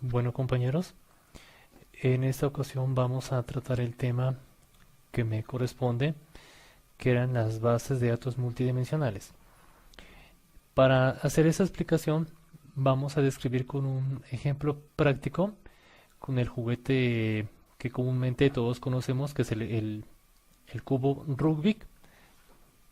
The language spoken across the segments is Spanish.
Bueno, compañeros, en esta ocasión vamos a tratar el tema que me corresponde, que eran las bases de datos multidimensionales. Para hacer esa explicación, vamos a describir con un ejemplo práctico con el juguete que comúnmente todos conocemos, que es el cubo Rubik,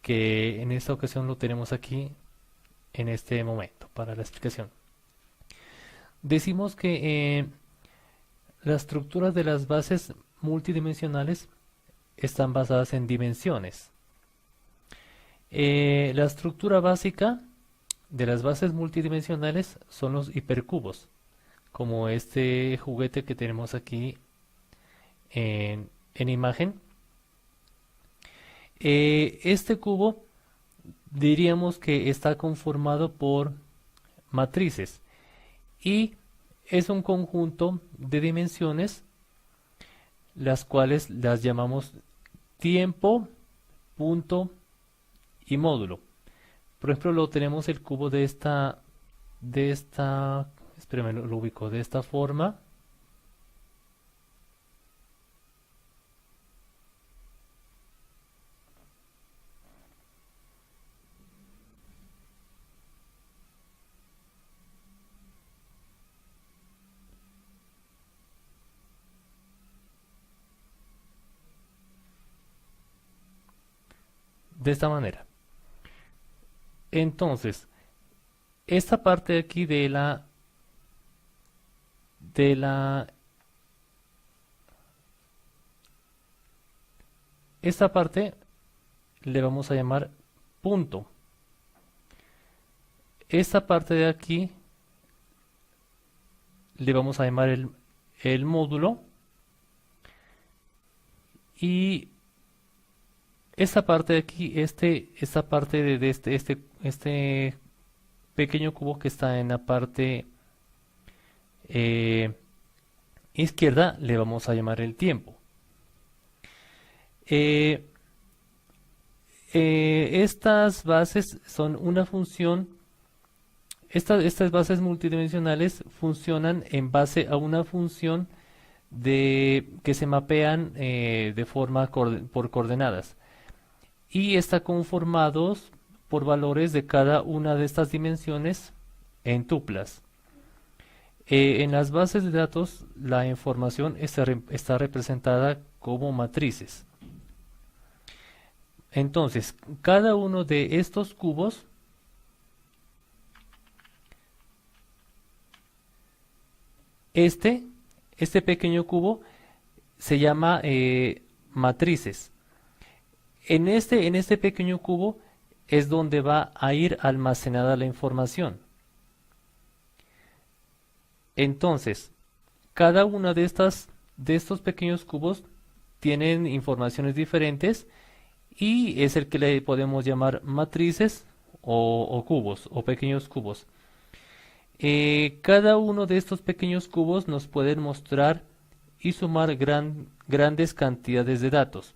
que en esta ocasión lo tenemos aquí en este momento para la explicación. Decimos que la estructura de las bases multidimensionales están basadas en dimensiones. La estructura básica de las bases multidimensionales son los hipercubos, como este juguete que tenemos aquí en imagen. Este cubo diríamos que está conformado por matrices y es un conjunto de dimensiones las cuales las llamamos tiempo, punto y módulo. Por ejemplo, lo tenemos el cubo espérame, lo ubico de esta forma. De esta manera. Entonces, esta parte de aquí de la esta parte le vamos a llamar punto. Esta parte de aquí le vamos a llamar el módulo y esta parte de aquí, esta parte de este pequeño cubo que está en la parte izquierda le vamos a llamar el tiempo. Eh, estas bases son una función, estas bases multidimensionales funcionan en base a una función que se mapean de forma por coordenadas y está conformados por valores de cada una de estas dimensiones en tuplas. En las bases de datos la información está representada como matrices. Entonces, cada uno de estos cubos este pequeño cubo se llama matrices. En este pequeño cubo es donde va a ir almacenada la información. Entonces, cada una de estos pequeños cubos tienen informaciones diferentes y es el que le podemos llamar matrices o cubos o pequeños cubos. Cada uno de estos pequeños cubos nos pueden mostrar y sumar grandes cantidades de datos.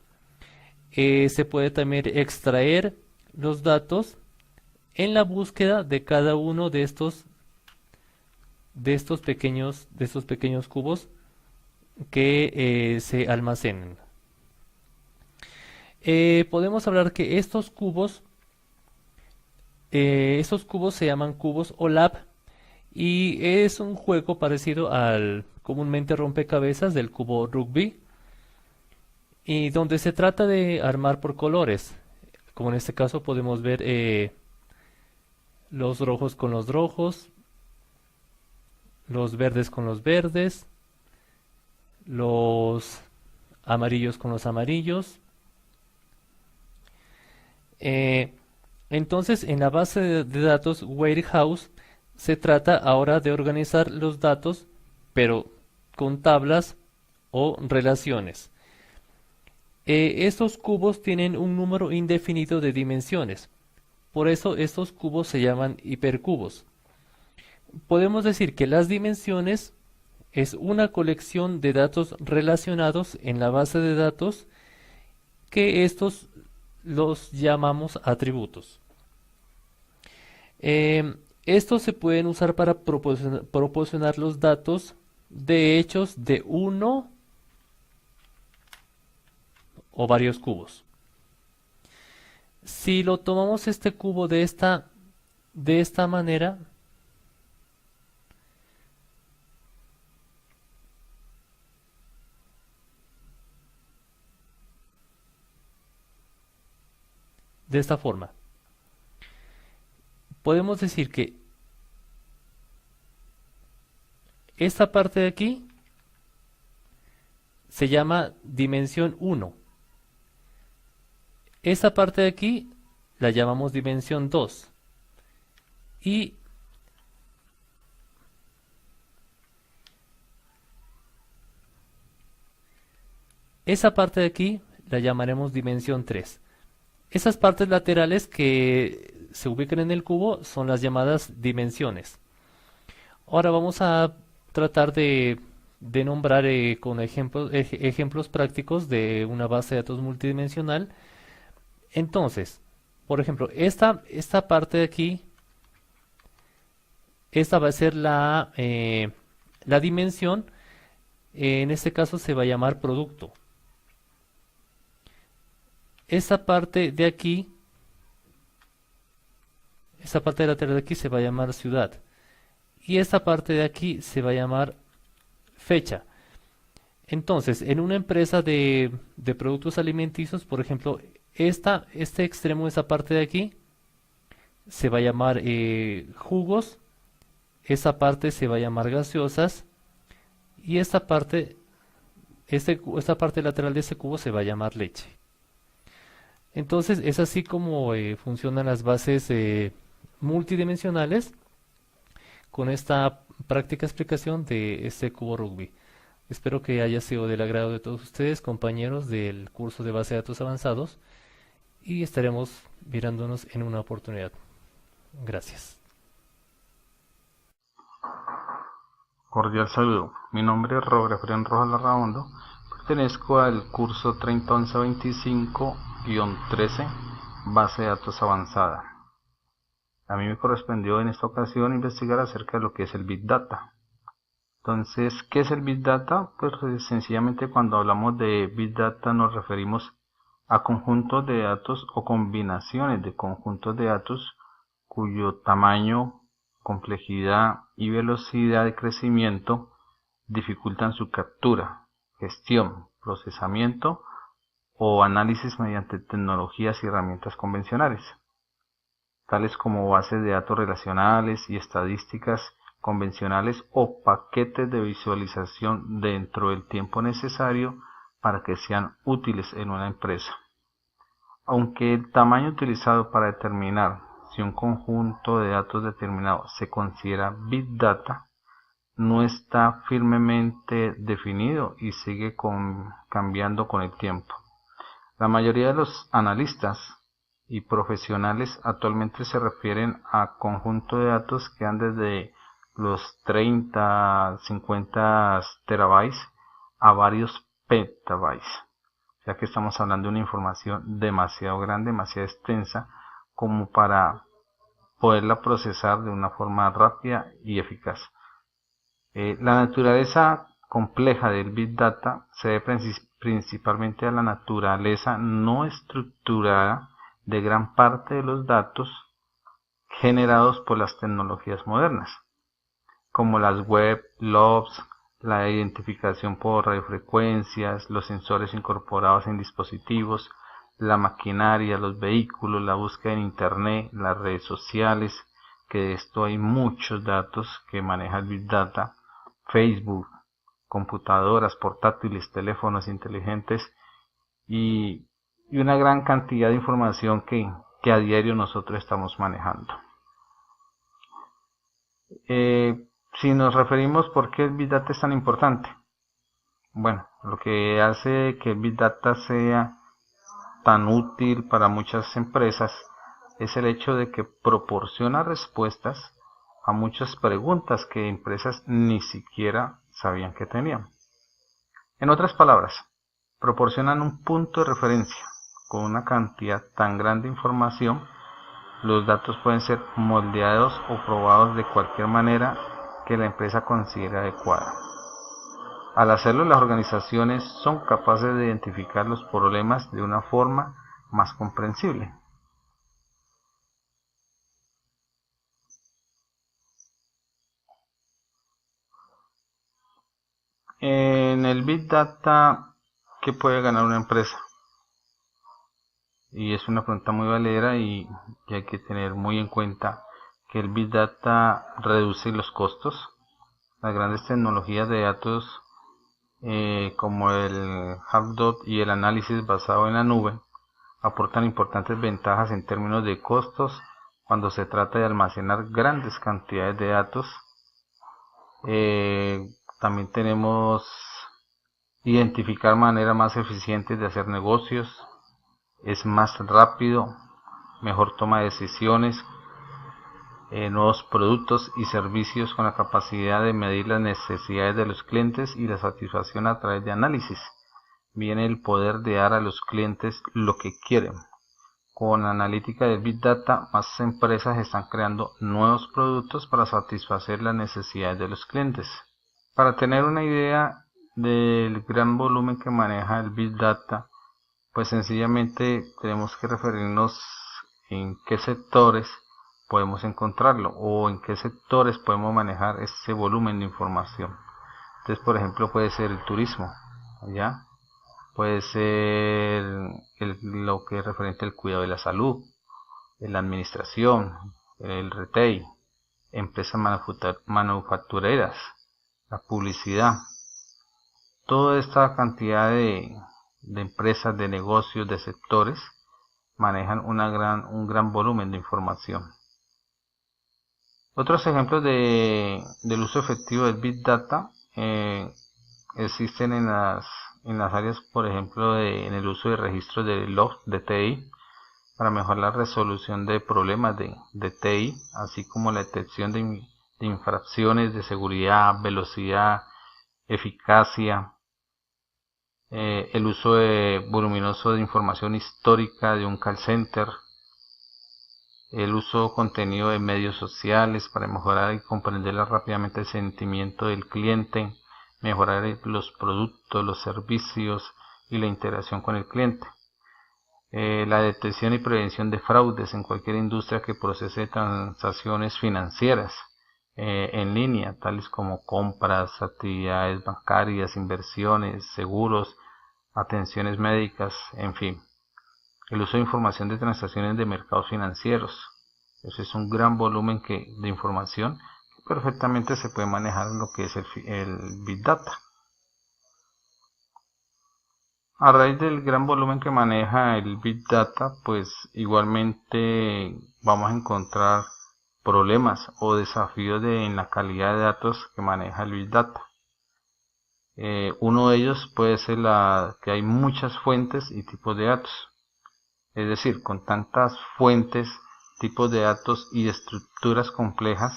Se puede también extraer los datos en la búsqueda de cada uno de estos pequeños cubos que se almacenan. Podemos hablar que estos cubos se llaman cubos OLAP y es un juego parecido al comúnmente rompecabezas del cubo Rugby y donde se trata de armar por colores, como en este caso podemos ver los rojos con los rojos, los verdes con los verdes, los amarillos con los amarillos. Entonces, en la base de datos Warehouse se trata ahora de organizar los datos, pero con tablas o relaciones. Estos cubos tienen un número indefinido de dimensiones, por eso estos cubos se llaman hipercubos. Podemos decir que las dimensiones es una colección de datos relacionados en la base de datos que estos los llamamos atributos. Estos se pueden usar para proporcionar los datos de hechos de uno o varios cubos. Si lo tomamos este cubo de esta manera, de esta forma, podemos decir que esta parte de aquí se llama dimensión 1. Esta parte de aquí la llamamos dimensión 2. Y esa parte de aquí la llamaremos dimensión 3. Esas partes laterales que se ubican en el cubo son las llamadas dimensiones. Ahora vamos a tratar de nombrar con ejemplos prácticos de una base de datos multidimensional. Entonces, por ejemplo, esta parte de aquí, esta va a ser la dimensión. En este caso se va a llamar producto. Esta parte de aquí, esta parte lateral de aquí se va a llamar ciudad. Y esta parte de aquí se va a llamar fecha. Entonces, en una empresa de productos alimenticios, por ejemplo, este extremo, esta parte de aquí, se va a llamar jugos. Esta parte se va a llamar gaseosas. Y esta parte lateral de este cubo se va a llamar leche. Entonces, es así como funcionan las bases multidimensionales con esta práctica explicación de este cubo rugby. Espero que haya sido del agrado de todos ustedes, compañeros del curso de base de datos avanzados, y estaremos mirándonos en una oportunidad. Gracias. Cordial saludo. Mi nombre es Robert Efraín Rojas Larraondo. Pertenezco al curso 301125-13, base de datos avanzada. A mí me correspondió en esta ocasión investigar acerca de lo que es el Big Data. Entonces, ¿qué es el Big Data? Pues sencillamente cuando hablamos de Big Data nos referimos a conjuntos de datos o combinaciones de conjuntos de datos cuyo tamaño, complejidad y velocidad de crecimiento dificultan su captura, gestión, procesamiento o análisis mediante tecnologías y herramientas convencionales, tales como bases de datos relacionales y estadísticas convencionales o paquetes de visualización dentro del tiempo necesario para que sean útiles en una empresa. Aunque el tamaño utilizado para determinar si un conjunto de datos determinado se considera Big Data, no está firmemente definido y sigue cambiando con el tiempo. La mayoría de los analistas y profesionales actualmente se refieren a conjuntos de datos que van desde los 30, 50 terabytes a varios petabytes, ya que estamos hablando de una información demasiado grande, demasiado extensa, como para poderla procesar de una forma rápida y eficaz. La naturaleza compleja del Big Data se debe principalmente a la naturaleza no estructurada de gran parte de los datos generados por las tecnologías modernas, como las web, logs, la identificación por radiofrecuencias, los sensores incorporados en dispositivos, la maquinaria, los vehículos, la búsqueda en internet, las redes sociales, que de esto hay muchos datos que maneja el Big Data, Facebook, computadoras, portátiles, teléfonos inteligentes y una gran cantidad de información que a diario nosotros estamos manejando. Si nos referimos por qué el Big Data es tan importante, bueno, lo que hace que el Big Data sea tan útil para muchas empresas es el hecho de que proporciona respuestas a muchas preguntas que empresas ni siquiera sabían que tenían. En otras palabras, proporcionan un punto de referencia. Con una cantidad tan grande de información, los datos pueden ser moldeados o probados de cualquier manera que la empresa considere adecuada. Al hacerlo, las organizaciones son capaces de identificar los problemas de una forma más comprensible. En el Big Data, ¿qué puede ganar una empresa? Y es una pregunta muy valera y hay que tener muy en cuenta que el Big Data reduce los costos. Las grandes tecnologías de datos como el Hadoop y el análisis basado en la nube aportan importantes ventajas en términos de costos cuando se trata de almacenar grandes cantidades de datos. También tenemos identificar maneras más eficientes de hacer negocios, es más rápido, mejor toma de decisiones, nuevos productos y servicios con la capacidad de medir las necesidades de los clientes y la satisfacción a través de análisis. Viene el poder de dar a los clientes lo que quieren. Con la analítica del Big Data, más empresas están creando nuevos productos para satisfacer las necesidades de los clientes. Para tener una idea del gran volumen que maneja el Big Data, pues sencillamente tenemos que referirnos en qué sectores podemos encontrarlo o en qué sectores podemos manejar ese volumen de información. Entonces, por ejemplo, puede ser el turismo, ¿ya? Puede ser lo que es referente al cuidado de la salud, la administración, el retail, empresas manufactureras, la publicidad. Toda esta cantidad de empresas, de negocios, de sectores manejan un gran volumen de información. Otros ejemplos del uso efectivo del Big Data existen en las áreas, por ejemplo, en el uso de registros de logs de TI para mejorar la resolución de problemas de TI, así como la detección de infracciones de seguridad, velocidad, eficacia, el uso voluminoso de información histórica de un call center, el uso contenido de medios sociales para mejorar y comprender rápidamente el sentimiento del cliente, mejorar los productos, los servicios y la interacción con el cliente. La detección y prevención de fraudes en cualquier industria que procese transacciones financieras en línea, tales como compras, actividades bancarias, inversiones, seguros, atenciones médicas, en fin. El uso de información de transacciones de mercados financieros. Eso es un gran volumen de información que perfectamente se puede manejar en lo que es el Big Data. A raíz del gran volumen que maneja el Big Data, pues igualmente vamos a encontrar problemas o desafíos en la calidad de datos que maneja el Big Data. Uno de ellos puede ser que hay muchas fuentes y tipos de datos. Es decir, con tantas fuentes, tipos de datos y estructuras complejas,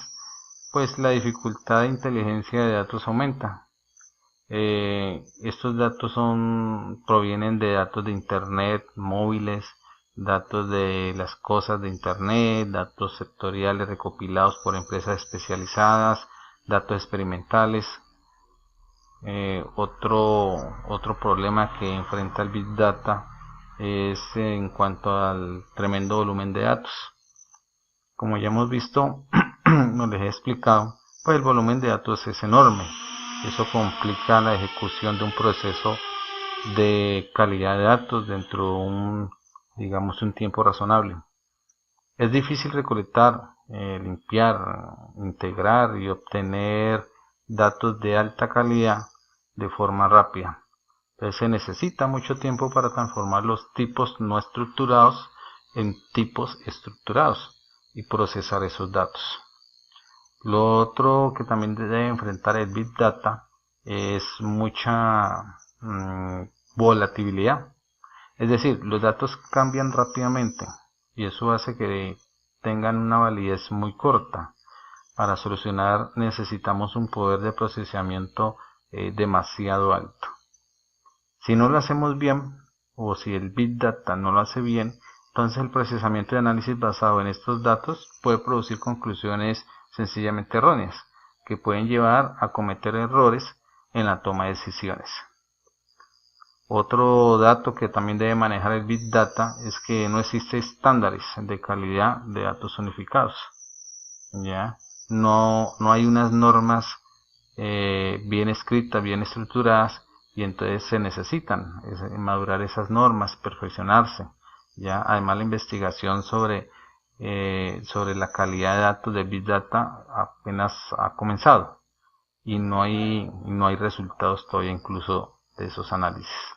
pues la dificultad de inteligencia de datos aumenta. Estos datos provienen de datos de Internet, móviles, datos de las cosas de Internet, datos sectoriales recopilados por empresas especializadas, datos experimentales. Otro problema que enfrenta el Big Data es en cuanto al tremendo volumen de datos. Como ya hemos visto, no les he explicado, pues el volumen de datos es enorme. Eso complica la ejecución de un proceso de calidad de datos dentro de un tiempo razonable. Es difícil recolectar, limpiar, integrar y obtener datos de alta calidad de forma rápida. Entonces se necesita mucho tiempo para transformar los tipos no estructurados en tipos estructurados y procesar esos datos. Lo otro que también debe enfrentar el Big Data es mucha volatilidad. Es decir, los datos cambian rápidamente y eso hace que tengan una validez muy corta. Para solucionar necesitamos un poder de procesamiento demasiado alto. Si no lo hacemos bien, o si el Big Data no lo hace bien, entonces el procesamiento de análisis basado en estos datos puede producir conclusiones sencillamente erróneas, que pueden llevar a cometer errores en la toma de decisiones. Otro dato que también debe manejar el Big Data es que no existe estándares de calidad de datos unificados. ¿Ya? No hay unas normas bien escritas, bien estructuradas, y entonces se necesitan madurar esas normas, perfeccionarse. ¿Ya? Además, la investigación sobre la calidad de datos de Big Data apenas ha comenzado y no hay resultados todavía incluso de esos análisis.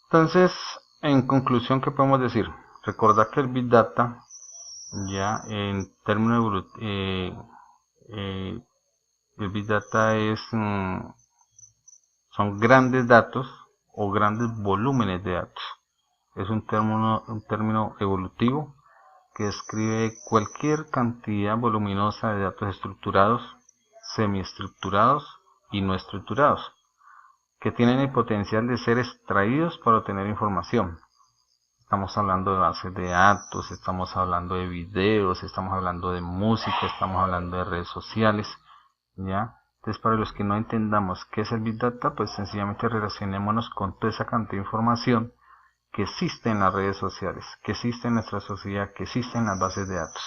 Entonces, en conclusión, ¿qué podemos decir? Recordar que el Big Data, ya en términos el Big Data son grandes datos o grandes volúmenes de datos. Es un término evolutivo que describe cualquier cantidad voluminosa de datos estructurados, semiestructurados y no estructurados, que tienen el potencial de ser extraídos para obtener información. Estamos hablando de bases de datos, estamos hablando de videos, estamos hablando de música, estamos hablando de redes sociales, ¿ya? Entonces, para los que no entendamos qué es el Big Data, pues sencillamente relacionémonos con toda esa cantidad de información que existe en las redes sociales, que existe en nuestra sociedad, que existe en las bases de datos.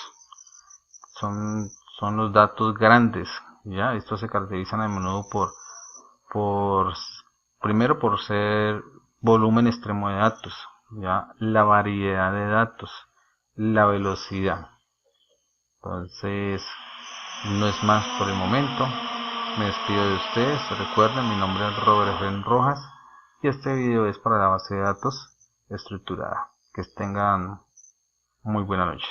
Son los datos grandes, ¿ya? Estos se caracterizan a menudo primero por ser volumen extremo de datos, ¿ya? La variedad de datos, la velocidad. Entonces, no es más por el momento. Me despido de ustedes. Recuerden, mi nombre es Robert Efraín Rojas y este video es para la base de datos estructurada. Que tengan muy buenas noches.